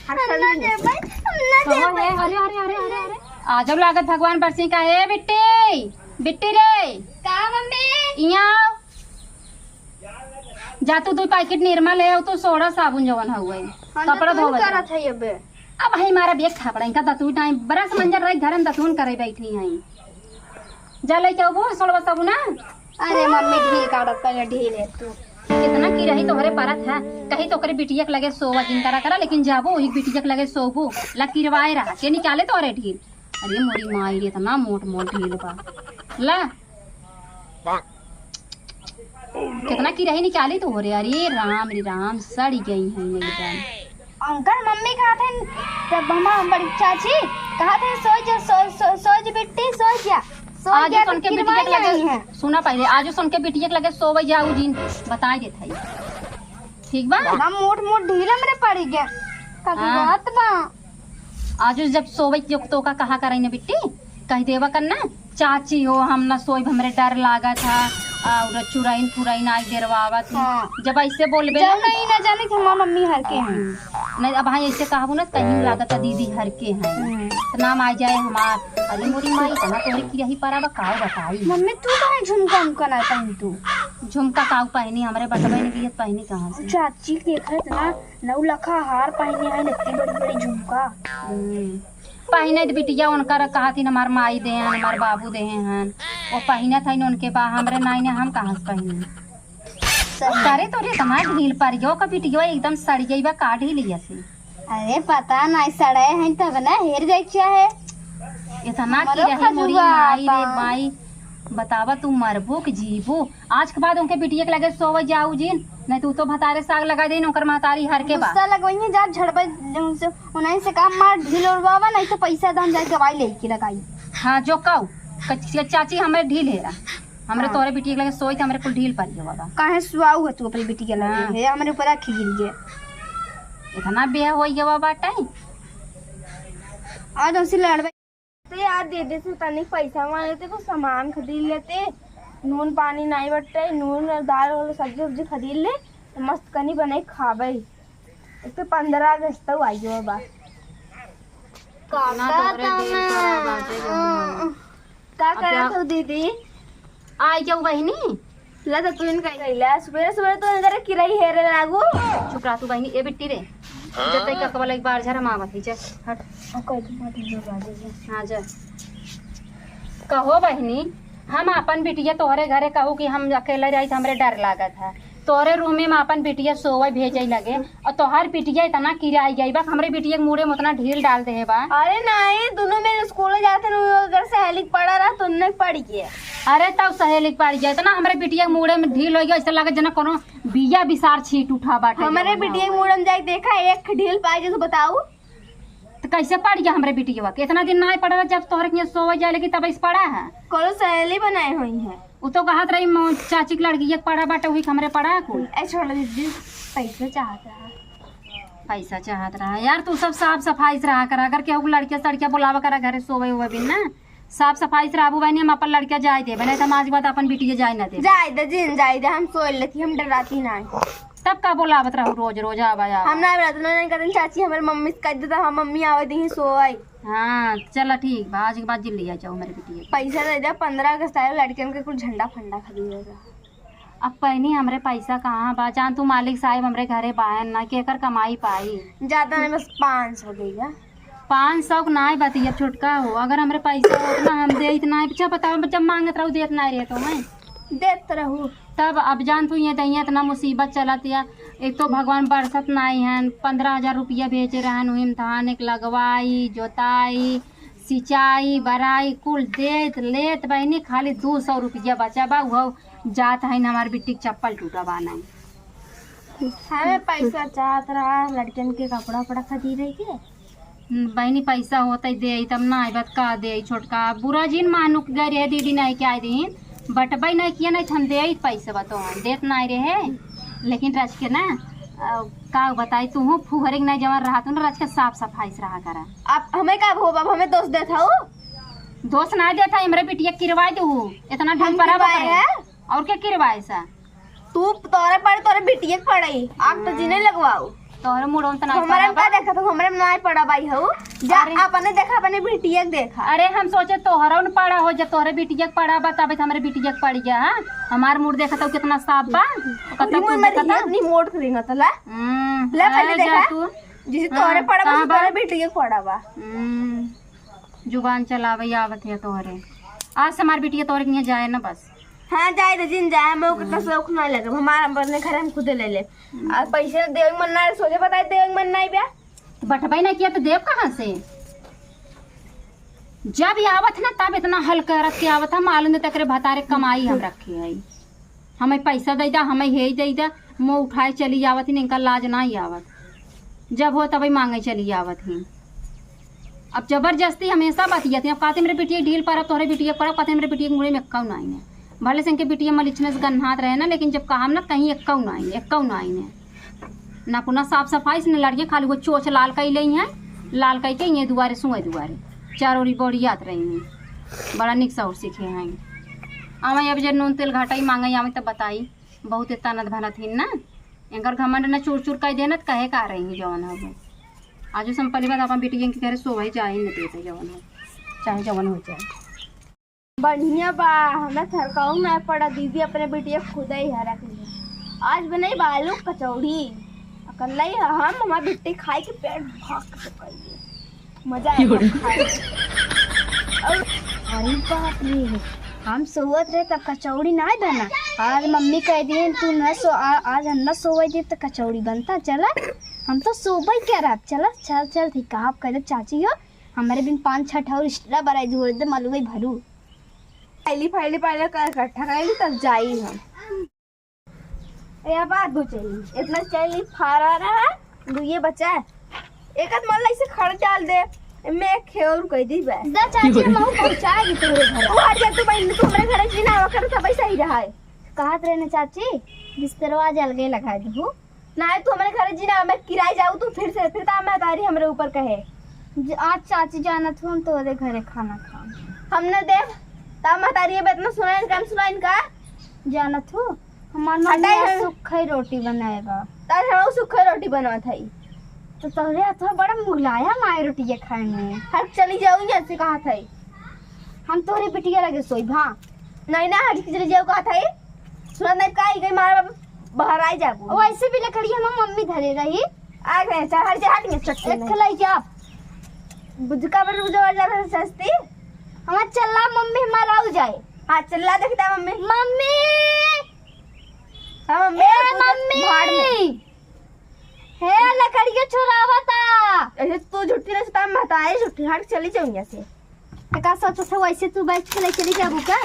आ जाओ लागत भगवान बरसी का है। बिट्टी बिट्टी रे का मम्मी यहाँ जा तू 2 पैकेट निर्मा ले आओ तो सोडा साबुन जवन हुआ कपड़ा धोवे करत है अब भाई हमारा बेग था पड़ा इनका दतून टाइम बड़ा समंजर रही घर में दतून करे बैठी हैं जा ले जाओ वो सोडा साबुन। अरे मम्मी ढील काटत का ढील है तू कितना की रही तोहरे परत है कहीं तो करे बिटिया के लगे सोवा जिन करा करा लेकिन जाबो एक बिटिया के लगे सोबो ला किरवाए रहा के निकाले तोहरे ढील। अरे मोरी माई रे इतना मोट मोट ढील बा ला कितना की रही निकाली तोहरे। अरे राम सड़ी गई है एकदम। अंकल मम्मी कहा थे जब हम बड़ी चाची कहा थे सोच बिट्टी सो जा आज सुन के बिटिया के लगे सुना पहले आज सुन के बिटिया के लगे सोवे जाऊ जिन बताई देत है ठीक बा ना मोट मोट ढीला मेरे पड़ी गया बात बा आज जब सोवे जो तो का कहा करे ने बिट्टी कह देवा करना चाची हो हम ना सोई हमरे डर लागा था और चुराइन पुराइन आई देरवावा थी। जब ऐसे बोलबे नहीं ना जाने कि हमारी मम्मी हर के हैं नहीं अब भाई ऐसे कहबो ना कहीं लागत दीदी हर के हैं तो नाम आ जाए हमार। अरे मोरी माई तना तोरे की रही पारा का बताई मम्मी तू कहां झुमका उमका ना पहन तू झुमका काऊ पहनी हमरे बटबे ने दियत पहनी कहां से चाची देखत ना 9 लखा हार पहने है इतनी बड़ी बड़ी झुमका पहने तो बिटिया उनकर कहा थी हमार माई दे हैं हमार बाबू दे हैं वो पहना था उनके बा हमरे नाई ने हम कहाँ से पहने करे तो रे तुम्हारे ढील पर जो का बिटिया एकदम सड़ गई बा का ढील से। अरे पता नहीं सड़े हैं तब ना हेर जाइया है इतना की रही मोरी माई रे माई बतावा तू मरबो कि जीबो आज के बाद उनके बिटिया के लगे सोवे जाऊ जिन नहीं तो भतारे साग लगा दे उनकर महतारी हर के बाद लगवाइए जा झड़बे से उन्हीं से काम मार ढील और बाबा नहीं तो पैसा दाम जाके दवाई लेके लगाई। हाँ जो कहू चाची हमारे ढील है हमरे तोरे बिटिया के लगे सोई तो हमरे कुल ढील पर बाबा काहे सुआऊ है तू अपनी बिटी के लगे है हमरे ऊपर रखी गिर इतना बेह हो गया बाबा टाइम आज उसी लड़बे तो यार दे दे से तनिक पैसा मांग लेते कुछ सामान खरीद लेते नून पानी नहीं बटे नून और दाल और सब्जी उब्जी खरीद ले तो मस्त कनी बने खाबे एक तो 15 अगस्त तक आई हो बा का करे तो दीदी आई जाऊ बहनी ला तो तू इनका गईला सुबह तो इधर किराई हेरे लागू चुप रह तू बहनी ए बिट्टी रे जब तक कबल एक बार झरा मावत है चल हट हाँ जा कहो बहनी हम अपन बिटिया तोहरे घरे कहू कि हम अकेले रही हमरे डर लागत है तोहरे रूम में अपन बिटिया सोवे भेजे लगे और तोहर बिटिया इतना किराई गई बा हमरे बिटिया के मुड़े में उतना ढील डाल दे बा। अरे नहीं दोनों मेरे स्कूल जाते अगर सहेली पड़ा रहा तो नहीं पड़ी गया। अरे तब सहेली पड़ गया इतना हमरे बिटिया के मुड़े में ढील हो गया ऐसा लगे जना कोनो बिया बिसार छीट उठा बाटे। हमारे बिटिया के मुड़े में जाके देखा एक ढील पाई तो बताऊ तो कैसे पड़ गया हमरे बिटिया के इतना दिन नहीं पड़ा जब तोहरे के सोवे जाए लगी तब इस पड़ा है कोनो सहेली बनाई हुई है वो तो कहत रही चाची की लड़की एक पड़ा बाटे वही हमरे पड़ा कोई छोड़ दीदी पैसा चाहत रहा यार तू सब साफ सफाई से रहा कर अगर केहू लड़किया सड़किया बुलावा करा घरे सोवे हुए भी ना साफ सफाई से रहबू बहनी हम अपन लड़किया जाए दे नहीं तो आज बात अपन बिटिया जाए ना दे जाए दे हम सोच लेती हम डराती ना तब का बोलावत रहू रोज रोज आवा हम ना नहीं करते चाची हमारे मम्मी से कह देता हम मम्मी आवे दी सोई। हाँ चल ठीक बा आज के बाद जिल लिया जाओ मेरे बिटिया पैसा दे दे 15 अगस्त आए लड़कियों के कुछ झंडा फंडा खरीदेगा। अब पहनी हमरे पैसा कहाँ बा जान तू मालिक साहब हमरे घरे बाहन ना केकर कमाई पाई ज्यादा नहीं बस 500 देगा 500 ना बतिया छुटका हो अगर हमरे पैसा उतना हम दे इतना अच्छा बताओ जब मांगत रहू देत नहीं रहे तो मैं देते रहूँ तब अब जान तू ये दहिया इतना मुसीबत चलत या एक तो भगवान बरसत नहीं है 15,000 रुपया भेजे रहन उहिम धान एक लगवाई जोताई सिंचाई बराई कुल देत लेत बहनी खाली 200 रुपया बचा बा वो जात है हमार बिट्टी चप्पल टूटा बा नहीं हमें पैसा चाहत रहा लड़कियन के कपड़ा वपड़ा खरीद रही थे बहनी पैसा होता दे तब ना बत का दे छोटका बुरा जिन मानू गए रहे दीदी नहीं क्या दिन बटबाई नहीं किया नहीं हम दे पैसा बतो देत नहीं रहे लेकिन रच के ना का बताई तू फुहरे नहीं जमा रहा तू ना रच के साफ सफाई से रहा करा। अब हमें का हो बाबा हमें दोस्त देता हो दोस्त ना देता हमरे बिटिया किरवाई दू इतना ढंग पर है और क्या किरवाए सा तू तोरे पड़े तोरे बिटिया पड़े आग तो जीने लगवाओ तोहरे मुंह में त नहीं हमरा पड़ा का देखा तो हमरा में नहीं पड़ा भाई हो जा अपने देखा अपने बिटिया के देखा। अरे हम सोचे तोहरा न पड़ा हो, जब तोहरे बिटिया के पड़ा बा तब हमरे बिटिया के पड़ गया। हां हमार मुंह देखा तो कितना साफ बा, कतई मुंह में इतनी मोट करेंगा तो ला ले पहले देखा तू जिसे तोहरे पड़ा बा तोहरे बिटिया के पड़ा बा। जुबान चलावे आवत है तोहरे। आज से हमार बिटिया तोहरे के यहाँ जाए ना बस। हाँ जाए तो जिन जाए मैं कितना शौक नहीं लगे हमारा बरने घर हम खुद ले ले और पैसे देवे मन ना सोचे बताए देवे मन नहीं बे बटवाई ना किया तो देव कहाँ से? जब ये आवत ना तब इतना हल्का रख के आवत है, मालूम तक भतारे कमाई हम रखे है, हमें पैसा दे दा हमें हे दे दा, मुँह उठाए चली आवत ही इनका लाज ना ही आवत, जब हो तभी मांगे चली आवत ही। अब जबरदस्ती हमेशा बतिया थी। अब कहते मेरे बिटिया ढील पर अब तोहरे बिटिया पर कहते मेरे बिटिया मुड़े में एक्का नहीं है, भले से इनके बिटिया मलिचने से गन्हात रहे ना, लेकिन जब कहा ना कहीं एक्का नहीं है ना पुनः साफ सफाई से न लड़िए खाली वो चोच लाल कई ले हैं, लाल कई के ये दुआरे सुए दुआरे चारों बड़ी याद रही हैं, बड़ा निक से और सीखे हैं। आवे अब जब नून तेल घाटाई मांगे आवे तब बताई बहुत तनत भनत ही ना, इनकर घमंड न चूर चूर कह देना कहे का रही जवन हो। आज हम पहली बार अपन बिटिया के घर सोवे जाए न देते जवन हो चाहे जवन हो जाए। बढ़िया बा हमें थरकाऊ ना पड़ा दीदी अपने बिटिया खुद ही हरा के आज बनाई बालू कचौड़ी अकल हम हमारी बिट्टी खाई के पेट भाग चुका मजा अरे बाप रे हम सोवत रहे तब कचौड़ी ना बना, आज मम्मी कह दिए तू न सो आज हम न सोवे दे तो कचौड़ी बनता। चला हम तो सोबई क्या रात चला चल चल ठीक कहा आप कह चाची हो हमारे बिन 5-6 ठौर रिश्तेदार बराई धोर दे मलुई भरू फाइली पहले कर इकट्ठा करेंगे तब जाई हम बात दो चाहिए इतना चाहिए फारा रहा दो ये बच्चा एक आध मान इसे खड़ डाल दे मैं खेल कह दी बे दा चाची हम पहुंचाएगी तेरे घर वो हट जा तू बहन तू हमारे घर की ना कर सब ऐसा ही रहा है कहत रहे ना चाची बिस्तरवा जलगे लगा दू ना तू हमारे घर जी ना मैं किराए जाऊँ तू फिर ता मैं तारी हमारे ऊपर कहे आज चाची जाना था हम तो घरे खाना खा हमने देख ता महतारी इतना सुना इनका सुना इनका जाना थू हमार मम्मी सूखी रोटी बनाएगा तार हम सूखी रोटी बनवा था तो तोरे हाथ बड़ा मुगलाया माय रोटी ये खाए में हट चली जाऊँ जैसे कहा था हम तोरे बिटिया लगे सोई भा नहीं ना हट चली जाओ कहा था सुना नहीं का गई मार बाहर आ जाबू वैसे भी लकड़ी हम मम्मी धरे रही आ गए चार हट जा हट में चट्टी खलाई जा बुझका पर जो जा सस्ती हम चला मम्मी हमारा आ जाए हाँ चला देखता मम्मी मम्मी हाँ मम्मी हे लकड़िया चुरावा था ऐसे तू झूठी ना सुता मता है झूठी हट चली जाऊँ से का सोचो था वैसे तू बैठ के ले चली जाबू का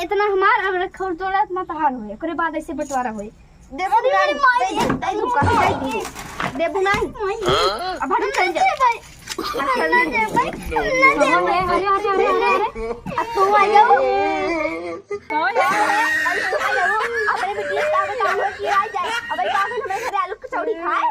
इतना हमार अब रखो तोड़ा मत हार होए ओकरे बाद ऐसे बंटवारा होए देबो नहीं तू कहां जाई देबो नहीं अब हट चल जा तू आ जाओ अपने बिटिया का काम किया जाए अब कागज हमें घर आलू कचौड़ी खाए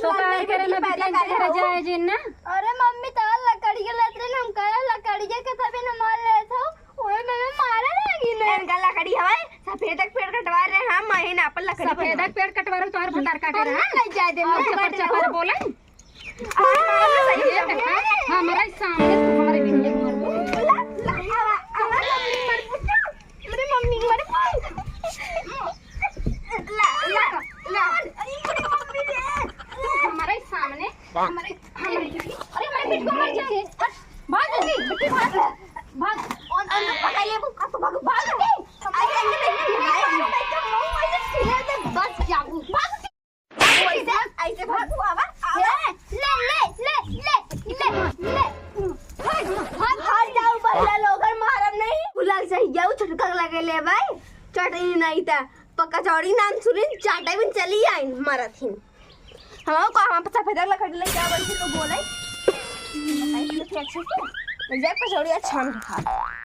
तो काय करे मैं बिटिया के घर जाए जिन ना अरे मम्मी तो लकड़ी के लेते हम कहे लकड़ी के तभी न मार रहे थे ओए मैं मारे लगी ने इनका लकड़ी हवे सफेद पेड़ कटवा रहे हम महीना पर लकड़ी सफेद पेड़ कटवा रहे तोहर भंडार काटे रहा नहीं जाए दे चपर चपर बोले हमारे सामने हमारे बिटिया मेरी मम्मी की हमारे सामने हमारे अरे हमारे बिट को मार जाए भाग जल्दी बिट्टी भाग पकाइए तो भाग भाग बस जाबू ऐसे भागू आवा ले भाग जाओ पहला लोगर मारब नहीं भुला सही जाऊ छटका लगे ले भाई चटनी नहीं था पक्का चौड़ी नाम सुनी चाटा भी चली आई हमारा थी हम को हम सफेद लकड़ी ले जा बन तो बोले बताइए अच्छे से मुझे कचौड़ी अच्छा खा